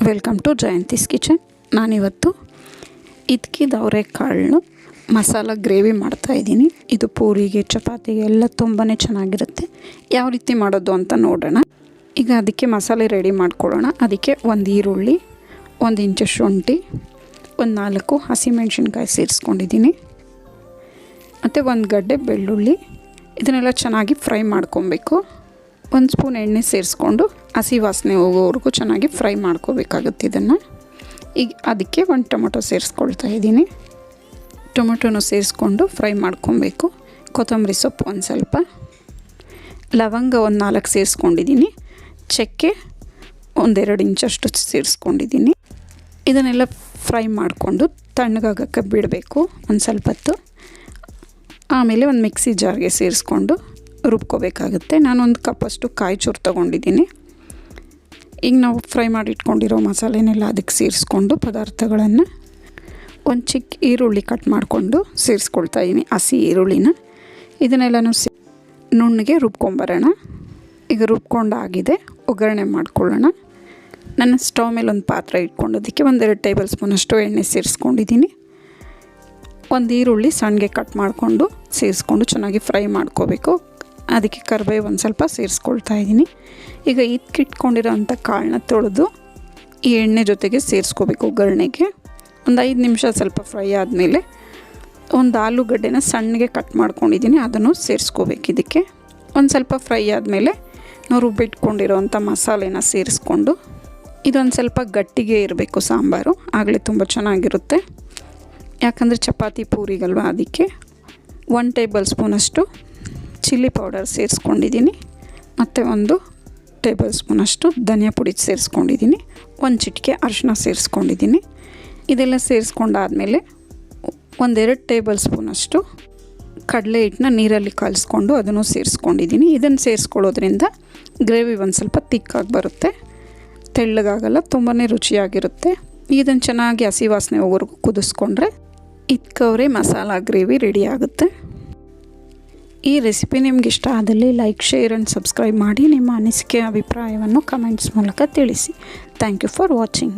Welcome to Jayanthi's kitchen. ನಾನಿವತ್ತು ಇದ್ಕಿದ ಅವರೆಕಾಳನ್ನು masala gravy ಮಾಡ್ತಾಯಿದ್ದೀನಿ. ಇದು ಪೂರಿಗೆ, ಚಪಾತಿಗೆ ಎಲ್ಲ ತುಂಬಾ ಚೆನ್ನಾಗಿರುತ್ತೆ. ಯಾವ ರೀತಿ ಮಾಡೋದು ಅಂತ ನೋಡೋಣ. ಈಗ ಅದಕ್ಕೆ ಮಸಾಲೆ ರೆಡಿ ಮಾಡ್ಕೊಳ್ಳೋಣ. ಅದಕ್ಕೆ ಒಂದು ಈರುಳ್ಳಿ, 1 ಇಂಚು ಶುಂಠಿ, ಒಂದು 4 ಹಸಿಮೆಣ್ಸಿನ್ಕಾಯಿ ಸೇರಿಸ್ಕೊಂಡಿದ್ದೀನಿ ಮತ್ತು 1 ಗಡ್ಡೆ ಬೆಳ್ಳುಳ್ಳಿ. ಇದನ್ನೆಲ್ಲ ಚೆನ್ನಾಗಿ ಫ್ರೈ ಮಾಡ್ಕೊಬೇಕು. 1 ಸ್ಪೂನ್ ಎಣ್ಣೆ ಸೇರಿಸ್ಕೊಂಡು ಹಸಿ ವಾಸನೆ ಹೋಗೋವರೆಗೂ ಚೆನ್ನಾಗಿ ಫ್ರೈ ಮಾಡ್ಕೋಬೇಕಾಗುತ್ತೆ ಇದನ್ನು. ಈಗ ಅದಕ್ಕೆ 1 ಟೊಮೊಟೊ ಸೇರಿಸ್ಕೊಳ್ತಾ ಇದ್ದೀನಿ. ಟೊಮೊಟೊನ ಸೇರಿಸ್ಕೊಂಡು ಫ್ರೈ ಮಾಡ್ಕೊಬೇಕು. ಕೊತ್ತಂಬರಿ ಸೊಪ್ಪು ಒಂದು ಸ್ವಲ್ಪ, ಲವಂಗ ಒಂದು 4 ಸೇರಿಸ್ಕೊಂಡಿದ್ದೀನಿ, ಚಕ್ಕೆ 1-2 ಇಂಚಷ್ಟು ಸೇರಿಸ್ಕೊಂಡಿದ್ದೀನಿ. ಇದನ್ನೆಲ್ಲ ಫ್ರೈ ಮಾಡಿಕೊಂಡು ತಣ್ಣಗಾಗಕ್ಕೆ ಬಿಡಬೇಕು ಒಂದು ಸ್ವಲ್ಪ ಹೊತ್ತು. ಆಮೇಲೆ ಒಂದು ಮಿಕ್ಸಿ ಜಾರ್ಗೆ ಸೇರಿಸ್ಕೊಂಡು ರುಬ್ಕೋಬೇಕಾಗುತ್ತೆ. ನಾನೊಂದು ಕಪ್ಪಷ್ಟು ಕಾಯಿ ಚೂರು ತೊಗೊಂಡಿದ್ದೀನಿ. ಈಗ ನಾವು ಫ್ರೈ ಮಾಡಿ ಇಟ್ಕೊಂಡಿರೋ ಮಸಾಲೆನೆಲ್ಲ ಅದಕ್ಕೆ ಸೇರಿಸ್ಕೊಂಡು ಪದಾರ್ಥಗಳನ್ನು ಒಂದು ಚಿಕ್ಕ ಈರುಳ್ಳಿ ಕಟ್ ಮಾಡಿಕೊಂಡು ಸೇರಿಸ್ಕೊಳ್ತಾ ಇದ್ದೀನಿ, ಹಸಿ ಈರುಳ್ಳಿನ. ಇದನ್ನೆಲ್ಲನೂ ನುಣ್ಣಗೆ ರುಬ್ಕೊಂಬರೋಣ. ಈಗ ರುಬ್ಕೊಂಡಾಗಿದೆ, ಒಗ್ಗರಣೆ ಮಾಡ್ಕೊಳ್ಳೋಣ. ನಾನು ಸ್ಟವ್ ಮೇಲೆ ಒಂದು ಪಾತ್ರೆ ಇಟ್ಕೊಂಡು ಅದಕ್ಕೆ 1-2 ಟೇಬಲ್ ಸ್ಪೂನಷ್ಟು ಎಣ್ಣೆ ಸೇರಿಸ್ಕೊಂಡಿದ್ದೀನಿ. 1 ಈರುಳ್ಳಿ ಸಣ್ಣಗೆ ಕಟ್ ಮಾಡಿಕೊಂಡು ಸೇರಿಸ್ಕೊಂಡು ಚೆನ್ನಾಗಿ ಫ್ರೈ ಮಾಡ್ಕೋಬೇಕು. ಅದಕ್ಕೆ ಕರಿಬೇವು ಒಂದು ಸ್ವಲ್ಪ ಸೇರಿಸ್ಕೊಳ್ತಾ ಇದ್ದೀನಿ. ಈಗ ಇಟ್ಕೊಂಡಿರೋಂಥ ಕಾಳನ್ನ ತೊಳೆದು ಈ ಎಣ್ಣೆ ಜೊತೆಗೆ ಸೇರಿಸ್ಕೋಬೇಕು ಒಗ್ಗರಣೆಗೆ. ಒಂದು 5 ನಿಮಿಷ ಸ್ವಲ್ಪ ಫ್ರೈ ಆದಮೇಲೆ ಒಂದು ಆಲೂಗಡ್ಡೆನ ಸಣ್ಣಗೆ ಕಟ್ ಮಾಡ್ಕೊಂಡಿದ್ದೀನಿ, ಅದನ್ನು ಸೇರಿಸ್ಕೋಬೇಕು. ಇದಕ್ಕೆ ಒಂದು ಸ್ವಲ್ಪ ಫ್ರೈ ಆದಮೇಲೆ ನಾವು ರುಬ್ಬಿಟ್ಕೊಂಡಿರೋಂಥ ಮಸಾಲೆನ ಸೇರಿಸ್ಕೊಂಡು ಇದೊಂದು ಸ್ವಲ್ಪ ಗಟ್ಟಿಗೆ ಇರಬೇಕು ಸಾಂಬಾರು, ಆಗಲೇ ತುಂಬ ಚೆನ್ನಾಗಿರುತ್ತೆ. ಯಾಕಂದರೆ ಚಪಾತಿ ಪೂರಿಗಲ್ವ, ಅದಕ್ಕೆ 1 ಟೇಬಲ್ ಸ್ಪೂನಷ್ಟು ಚಿಲ್ಲಿ ಪೌಡರ್ ಸೇರಿಸ್ಕೊಂಡಿದ್ದೀನಿ ಮತ್ತು 1 ಟೇಬಲ್ ಸ್ಪೂನಷ್ಟು ಧನಿಯಾ ಪುಡಿ ಸೇರಿಸ್ಕೊಂಡಿದ್ದೀನಿ. 1 ಚಿಟಿಕೆ ಅರಿಶಿನ ಸೇರಿಸ್ಕೊಂಡಿದ್ದೀನಿ. ಇದೆಲ್ಲ ಸೇರಿಸ್ಕೊಂಡಾದಮೇಲೆ 1-2 ಟೇಬಲ್ ಸ್ಪೂನಷ್ಟು ಕಡಲೆ ಹಿಟ್ಟನ್ನ ನೀರಲ್ಲಿ ಕಲಿಸ್ಕೊಂಡು ಅದನ್ನು ಸೇರಿಸ್ಕೊಂಡಿದ್ದೀನಿ. ಇದನ್ನು ಸೇರಿಸ್ಕೊಳ್ಳೋದ್ರಿಂದ ಗ್ರೇವಿ ಒಂದು ಸ್ವಲ್ಪ ತಿಕ್ಕಾಗಿ ಬರುತ್ತೆ, ತೆಳ್ಳಗಾಗಲ್ಲ, ತುಂಬಾ ರುಚಿಯಾಗಿರುತ್ತೆ. ಇದನ್ನು ಚೆನ್ನಾಗಿ ಹಸಿ ವಾಸನೆ ಹೋಗೋವರೆಗೂ ಕುದಿಸ್ಕೊಂಡ್ರೆ ಇದ್ಕವರೆ ಮಸಾಲ ಗ್ರೇವಿ ರೆಡಿ ಆಗುತ್ತೆ. ಈ ರೆಸಿಪಿ ನಿಮ್ಗೆ ಇಷ್ಟ ಆದಲ್ಲಿ ಲೈಕ್, ಶೇರ್ ಆ್ಯಂಡ್ ಸಬ್ಸ್ಕ್ರೈಬ್ ಮಾಡಿ. ನಿಮ್ಮ ಅನಿಸಿಕೆ, ಅಭಿಪ್ರಾಯವನ್ನು ಕಮೆಂಟ್ಸ್ ಮೂಲಕ ತಿಳಿಸಿ. Thank you for watching.